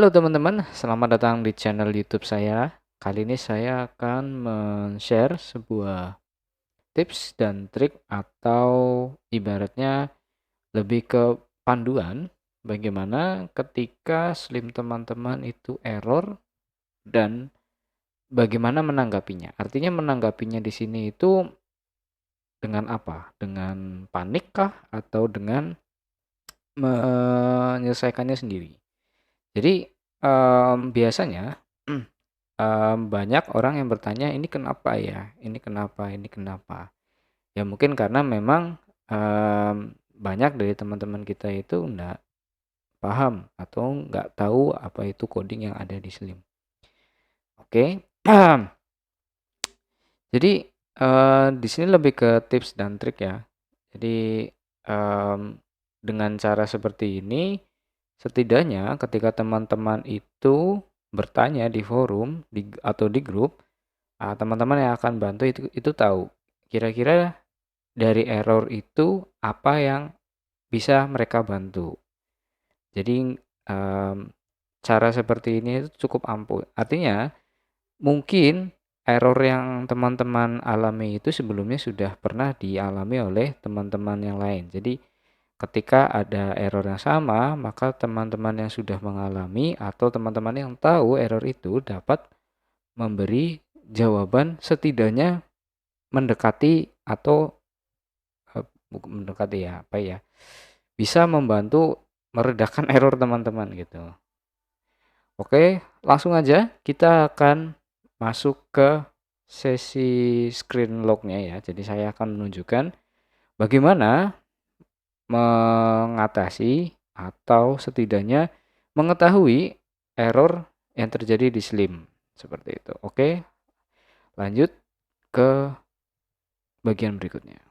Halo teman-teman, selamat datang di channel YouTube saya. Kali ini saya akan men-share sebuah tips dan trik atau ibaratnya lebih ke panduan bagaimana ketika SLIM teman-teman itu error dan bagaimana menanggapinya. Artinya menanggapinya di sini itu dengan apa? Dengan panik kah atau dengan menyelesaikannya sendiri? Jadi biasanya banyak orang yang bertanya, "Ini kenapa ya? Ini kenapa? Ini kenapa?" Ya mungkin karena memang, banyak dari teman-teman kita itu nggak paham atau nggak tahu apa itu coding yang ada di SLIM. Oke. Jadi, di sini lebih ke tips dan trik ya. Jadi, dengan cara seperti ini, setidaknya ketika teman-teman itu bertanya di forum atau di grup, teman-teman yang akan bantu itu tahu, kira-kira dari error itu apa yang bisa mereka bantu. Jadi, mmm, cara seperti ini itu cukup ampuh. Artinya, mungkin error yang teman-teman alami itu sebelumnya sudah pernah dialami oleh teman-teman yang lain. Jadi, ketika ada error yang sama, maka teman-teman yang sudah mengalami atau teman-teman yang tahu error itu dapat memberi jawaban setidaknya mendekati atau, bukan mendekati ya, apa ya, bisa membantu meredakan error teman-teman gitu. Oke, langsung aja kita akan masuk ke sesi screen log-nya ya. Jadi saya akan menunjukkan bagaimana mengatasi atau setidaknya mengetahui error yang terjadi di SLIM, seperti itu. Oke, lanjut ke bagian berikutnya.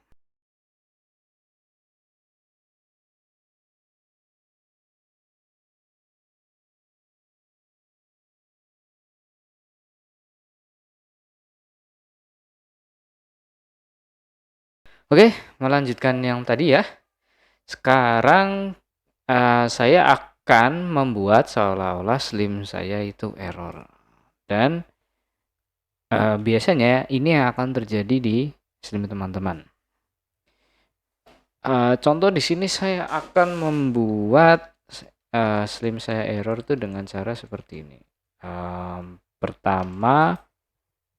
Oke, melanjutkan yang tadi ya. Sekarang saya akan membuat seolah-olah SLIM saya itu error. Dan biasanya ini yang akan terjadi di SLIM teman-teman. Contoh di sini saya akan membuat SLIM saya error itu dengan cara seperti ini. Pertama,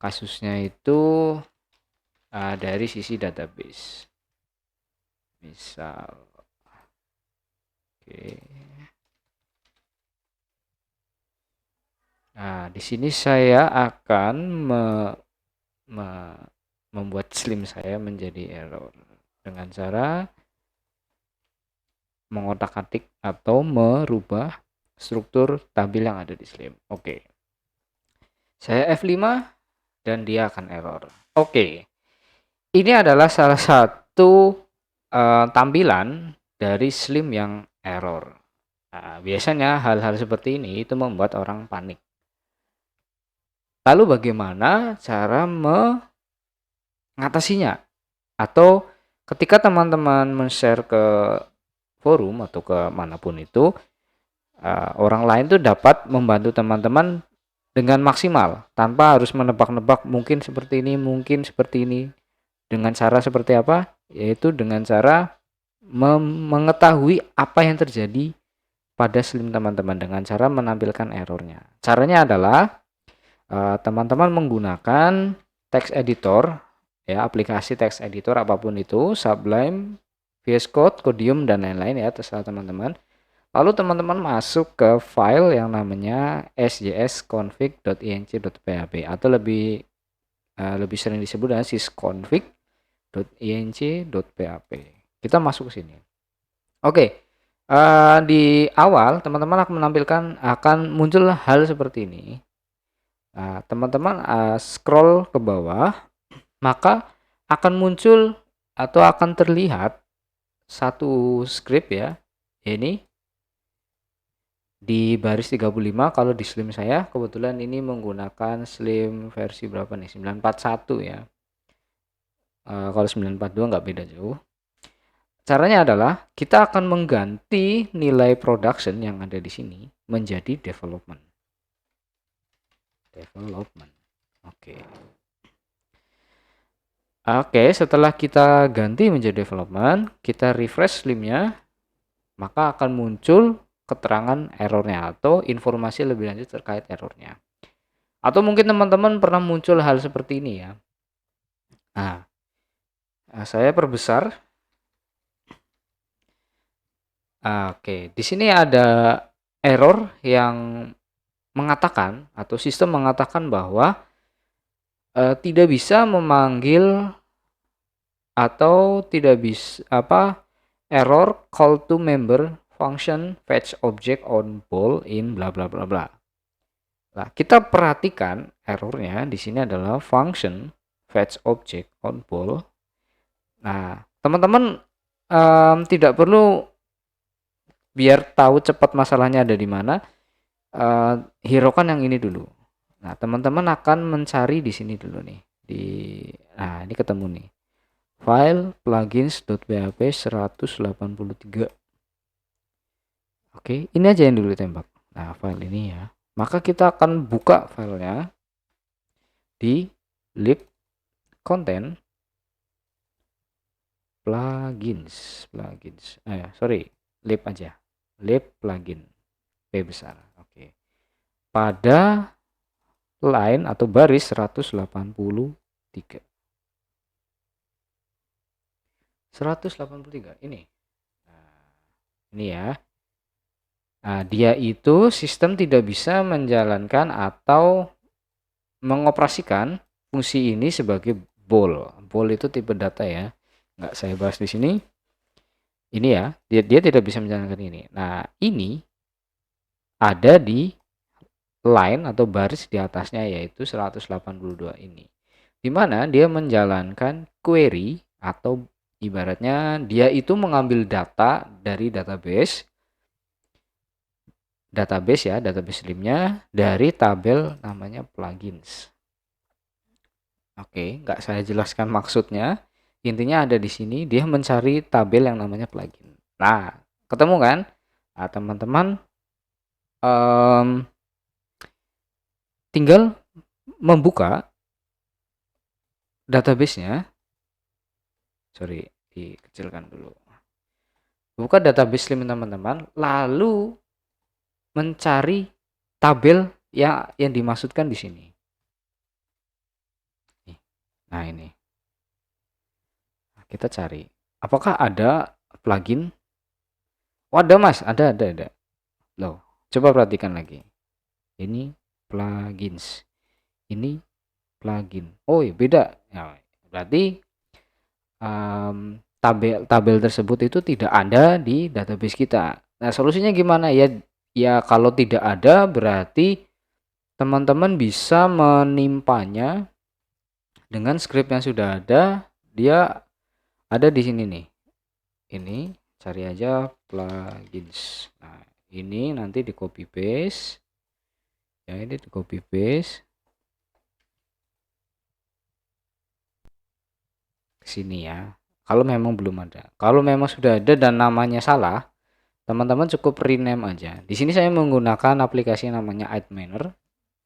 kasusnya itu dari sisi database. Misal, oke. Nah, di sini saya akan membuat SLIM saya menjadi error dengan cara mengotak-atik atau merubah struktur tabel yang ada di SLIM. Oke. Saya F5 dan dia akan error. Oke. Ini adalah salah satu tampilan dari SLIM yang error. Nah, biasanya hal-hal seperti ini itu membuat orang panik. Lalu bagaimana cara mengatasinya? Atau ketika teman-teman men-share ke forum atau ke manapun itu, orang lain tuh dapat membantu teman-teman dengan maksimal tanpa harus menebak-nebak mungkin seperti ini, mungkin seperti ini. Dengan cara seperti apa? Yaitu dengan cara mengetahui apa yang terjadi pada SLIM teman-teman dengan cara menampilkan errornya. Caranya adalah teman-teman menggunakan text editor ya, aplikasi text editor apapun itu, Sublime, VS Code, Codium dan lain-lain ya, terserah teman-teman. Lalu teman-teman masuk ke file yang namanya sjsconfig.inc.php atau lebih sering disebut dengan sysconfig.inc.php. Kita masuk ke sini. Oke. Di awal teman-teman akan muncul hal seperti ini. Nah, teman-teman scroll ke bawah, maka akan muncul atau akan terlihat satu script ya. Ini di baris 35. Kalau di SLIM saya kebetulan ini menggunakan SLIM versi berapa nih? 941 ya. Kalau 942 nggak beda jauh. Caranya adalah kita akan mengganti nilai production yang ada di sini menjadi development. Development. Oke. Oke, setelah kita ganti menjadi development, kita refresh slimnya, maka akan muncul keterangan errornya atau informasi lebih lanjut terkait errornya. Atau mungkin teman-teman pernah muncul hal seperti ini ya. Nah, saya perbesar. Oke, di sini ada error yang mengatakan atau sistem mengatakan bahwa tidak bisa memanggil atau tidak bisa error call to member function fetch object on ball in bla bla bla bla. Nah, kita perhatikan errornya di sini adalah function fetch object on ball. Nah, teman-teman tidak perlu biar tahu cepat masalahnya ada di mana. Hiraukan yang ini dulu. Nah, teman-teman akan mencari di sini dulu nih. Nah, ini ketemu nih. File plugins.php 183. Oke, ini aja yang dulu ditembak. Nah, file ini ya. Maka kita akan buka filenya di lib content plugins. Lib aja. Lib plugin P besar. Oke. Pada line atau baris 183. 183 ini. Nah, ini ya. Nah, dia itu sistem tidak bisa menjalankan atau mengoperasikan fungsi ini sebagai ball. Ball itu tipe data ya. Nggak saya bahas di sini. Ini ya, dia tidak bisa menjalankan ini. Nah, ini ada di line atau baris di atasnya yaitu 182 ini. Di mana dia menjalankan query atau ibaratnya dia itu mengambil data dari database ya, database slimnya dari tabel namanya plugins. Oke, nggak saya jelaskan maksudnya. Intinya ada di sini dia mencari tabel yang namanya plugin. Nah, ketemu kan? Nah, teman-teman tinggal membuka database-nya. Sorry, dikecilkan dulu. Buka database slim teman-teman, lalu mencari tabel yang dimaksudkan di sini. Nah, ini. Nah, kita cari. Apakah ada plugin? Oh, ada Mas, ada. Loh, coba perhatikan lagi. Ini plugins. Ini plugin. Oh, iya, beda. Nah, berarti tabel tersebut itu tidak ada di database kita. Nah, solusinya gimana ya? Ya, kalau tidak ada berarti teman-teman bisa menimpanya dengan script yang sudah ada. Dia ada di sini nih. Ini cari aja plugins. Nah, ini nanti di copy paste. Ya, ini di copy paste ke sini ya. Kalau memang belum ada. Kalau memang sudah ada dan namanya salah, teman-teman cukup rename aja. Di sini saya menggunakan aplikasi namanya adminer.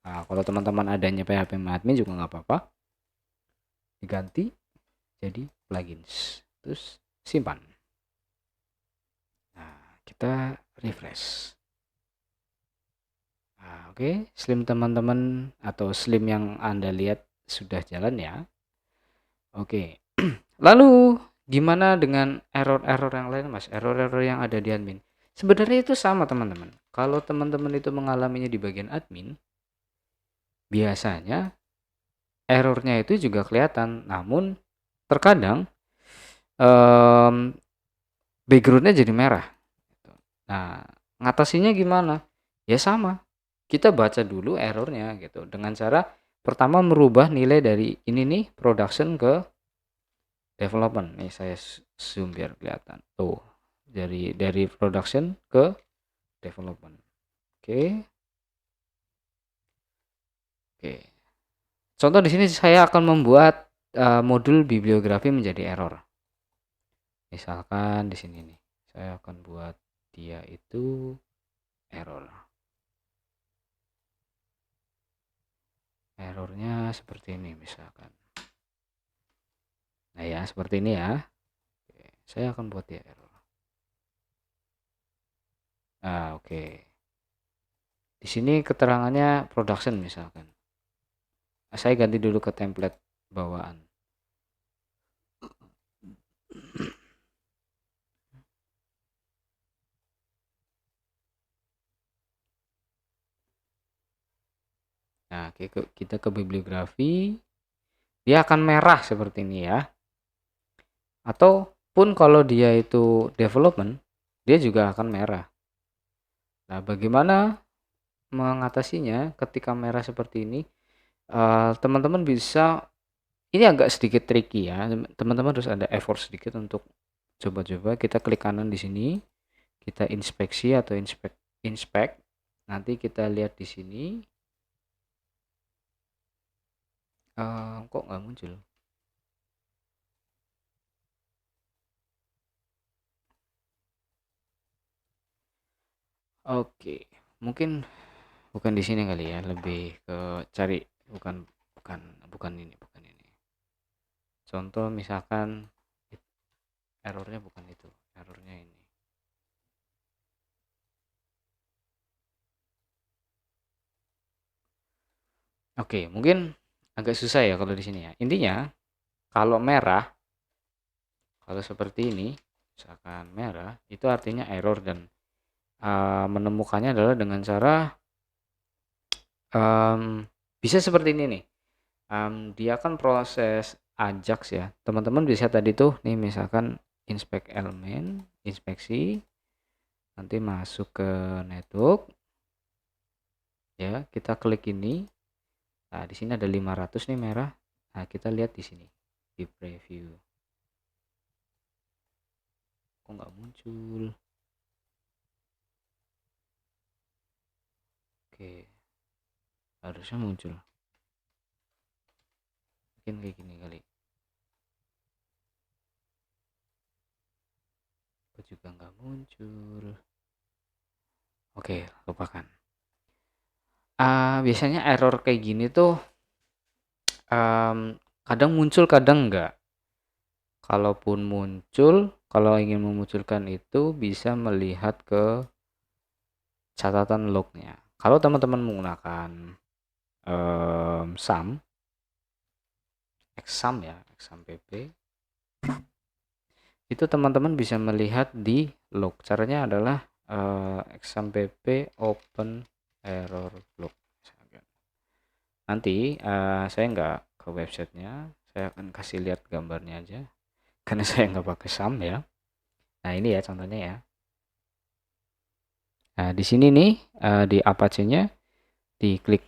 Nah, kalau teman-teman adanya PHP admin juga nggak apa-apa. Diganti jadi plugins. Terus simpan. Nah, kita refresh. Nah, oke, slim teman-teman atau slim yang Anda lihat sudah jalan ya. Oke. Lalu gimana dengan error-error yang lain, Mas? Error-error yang ada di admin. Sebenarnya itu sama, teman-teman. Kalau teman-teman itu mengalaminya di bagian admin, biasanya errornya itu juga kelihatan. Namun terkadang backgroundnya jadi merah. Nah, ngatasinya gimana? Ya sama. Kita baca dulu errornya gitu dengan cara pertama merubah nilai dari ini nih production ke development. Nih saya zoom biar kelihatan. Tuh. Dari production ke development. Oke. Oke. Contoh di sini saya akan membuat modul bibliografi menjadi error. Misalkan di sini nih, saya akan buat dia itu error. Errornya seperti ini misalkan. Nah ya, seperti ini ya. Oke, saya akan buat dia error. Nah, oke. Di sini keterangannya production misalkan. Saya ganti dulu ke template bawaan. Nah, kita ke bibliografi. Dia akan merah seperti ini ya. Ataupun kalau dia itu development, dia juga akan merah. Nah, bagaimana mengatasinya ketika merah seperti ini? Teman-teman bisa, ini agak sedikit tricky ya. Teman-teman harus ada effort sedikit untuk coba-coba. Kita klik kanan di sini, kita inspeksi atau inspect. Nanti kita lihat di sini. Kok nggak muncul? Oke, mungkin bukan di sini kali ya, lebih ke cari, bukan bukan bukan ini, bukan ini. Contoh misalkan errornya bukan itu, errornya ini. Oke, mungkin agak susah ya kalau di sini ya. Intinya kalau merah, kalau seperti ini, misalkan merah, itu artinya error, dan menemukannya adalah dengan cara bisa seperti ini nih. Dia kan proses Ajax ya. Teman-teman bisa tadi tuh nih misalkan inspect element, inspeksi, nanti masuk ke network ya, kita klik ini. Nah, di sini ada 500 nih merah. Nah, kita lihat di sini di preview. Kok nggak muncul? Oke, harusnya muncul. Mungkin kayak gini kali. Kok juga nggak muncul? Oke, lupakan. Biasanya error kayak gini tuh kadang muncul, kadang enggak. Kalaupun muncul, kalau ingin memunculkan itu bisa melihat ke catatan lognya. Kalau teman-teman menggunakan SAM, exam ya, exam pp, itu teman-teman bisa melihat di log. Caranya adalah exam pp open error log. Nanti saya nggak ke websitenya, saya akan kasih lihat gambarnya aja karena saya nggak pakai SAM ya. Nah ini ya contohnya ya. Nah di sini nih di Apache-nya diklik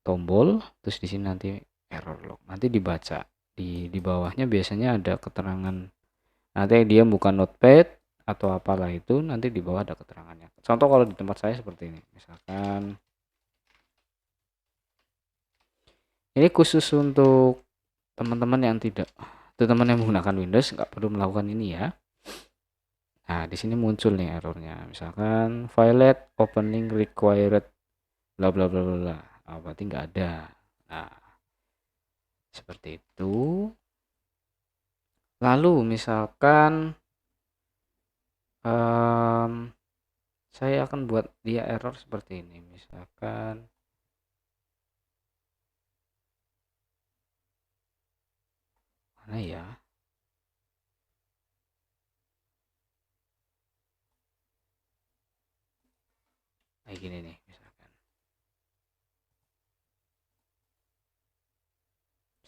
tombol, terus di sini nanti error log, nanti dibaca di bawahnya biasanya ada keterangan. Nanti dia bukan notepad atau apalah itu, nanti di bawah ada keterangannya. Contoh kalau di tempat saya seperti ini, misalkan ini khusus untuk teman-teman yang tidak, teman-teman yang menggunakan Windows nggak perlu melakukan ini ya. Nah di sini muncul nih errornya, misalkan violate opening required bla bla bla bla. Berarti nggak ada. Nah seperti itu. Lalu misalkan saya akan buat dia error seperti ini, misalkan mana ya, kayak gini nih misalkan.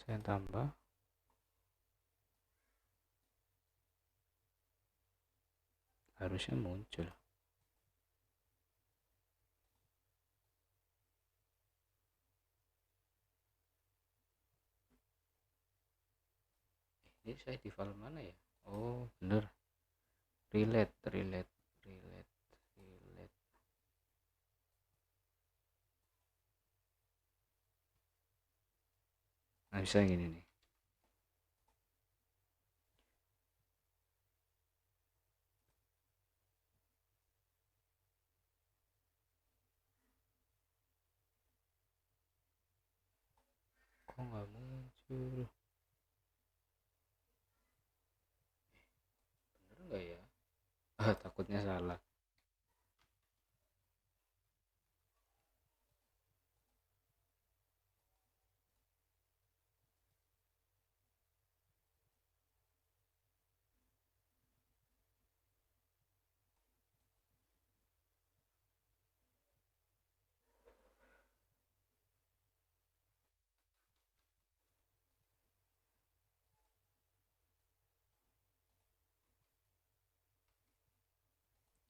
Saya tambah, harusnya muncul. Ini saya di file mana ya? Oh bener, relate. Nah bisa gini nih. Bener nggak ya? Takutnya salah.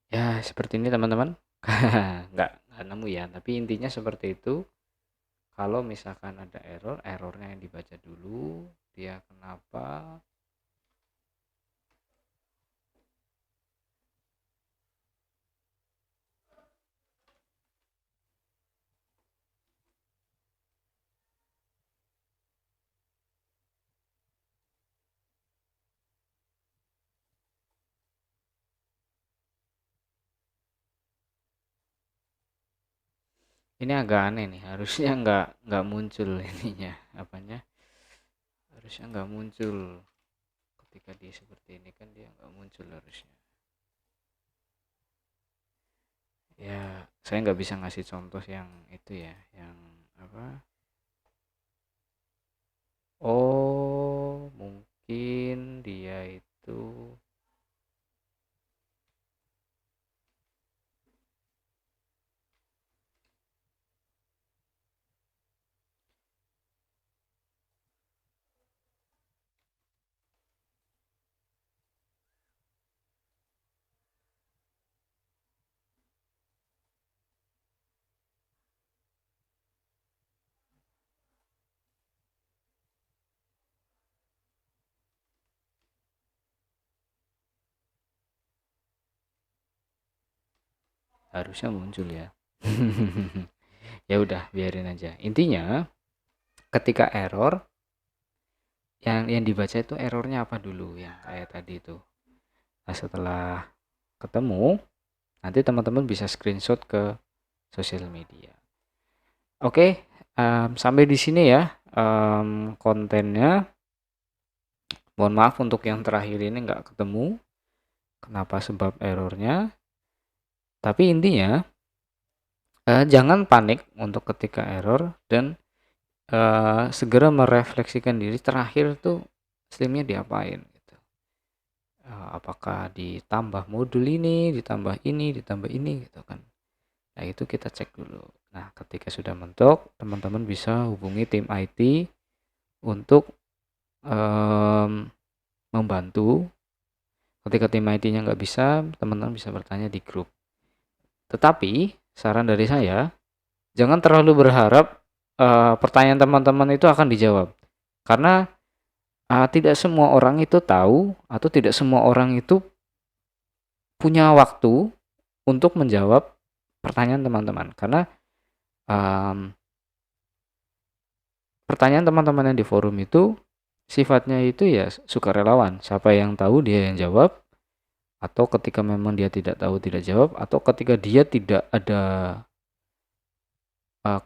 Ya, seperti ini teman-teman. Nggak nemu ya, tapi intinya seperti itu. Kalau misalkan ada error, errornya yang dibaca dulu, dia kenapa. Ini agak aneh nih, harusnya nggak muncul ininya, apanya? Harusnya nggak muncul ketika dia seperti ini kan dia nggak muncul harusnya. Ya, saya nggak bisa ngasih contoh yang itu ya, yang apa? Oh, mungkin dia itu harusnya muncul ya. Ya udah, biarin aja. Intinya ketika error yang dibaca itu errornya apa dulu yang kayak tadi itu. Nah, setelah ketemu, nanti teman-teman bisa screenshot ke sosial media. Oke, sampai di sini ya kontennya. Mohon maaf untuk yang terakhir ini nggak ketemu. Kenapa sebab errornya? Tapi intinya jangan panik untuk ketika error dan segera merefleksikan diri terakhir tuh slimnya diapain gitu. Apakah ditambah modul ini, ditambah ini gitu kan. Nah, itu kita cek dulu. Nah, ketika sudah mentok, teman-teman bisa hubungi tim IT untuk membantu. Ketika tim IT-nya nggak bisa, teman-teman bisa bertanya di grup. Tetapi, saran dari saya, jangan terlalu berharap pertanyaan teman-teman itu akan dijawab. Karena tidak semua orang itu tahu atau tidak semua orang itu punya waktu untuk menjawab pertanyaan teman-teman. Karena pertanyaan teman-teman yang di forum itu sifatnya itu ya sukarelawan. Siapa yang tahu dia yang jawab, atau ketika memang dia tidak tahu tidak jawab, atau ketika dia tidak ada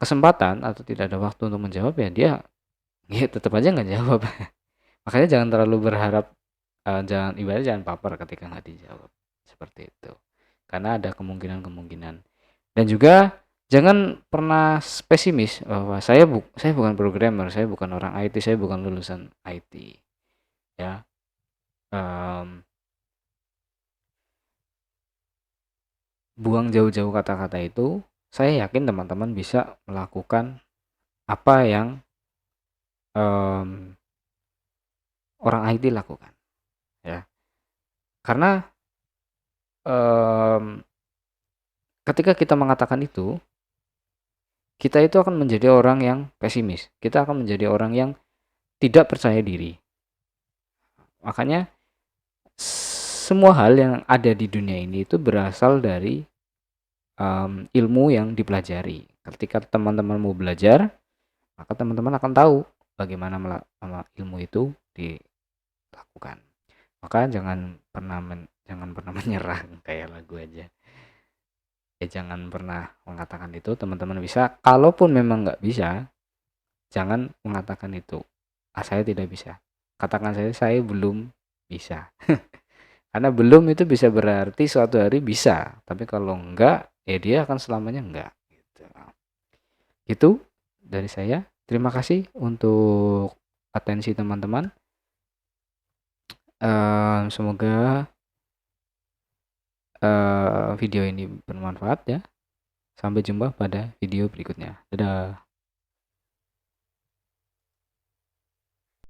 kesempatan atau tidak ada waktu untuk menjawab ya dia tetap aja nggak jawab. Makanya jangan terlalu berharap, jangan ibaratnya jangan baper ketika nggak dijawab seperti itu, karena ada kemungkinan-kemungkinan. Dan juga jangan pernah pesimis bahwa saya bukan programmer, saya bukan orang IT, saya bukan lulusan IT ya. Buang jauh-jauh kata-kata itu. Saya yakin teman-teman bisa melakukan apa yang orang IT lakukan ya. Karena ketika kita mengatakan itu, kita itu akan menjadi orang yang pesimis. Kita akan menjadi orang yang tidak percaya diri. Makanya semua hal yang ada di dunia ini itu berasal dari ilmu yang dipelajari. Ketika teman-teman mau belajar, maka teman-teman akan tahu bagaimana ilmu itu dilakukan. Maka jangan pernah menyerah kayak lagu aja. Ya jangan pernah mengatakan itu. Teman-teman bisa. Kalaupun memang nggak bisa, jangan mengatakan itu. saya tidak bisa. Katakan saya belum bisa. Karena belum itu bisa berarti suatu hari bisa, tapi kalau enggak, ya dia akan selamanya enggak, gitu. Itu dari saya. Terima kasih untuk atensi teman-teman. Semoga video ini bermanfaat ya. Sampai jumpa pada video berikutnya. Dadah.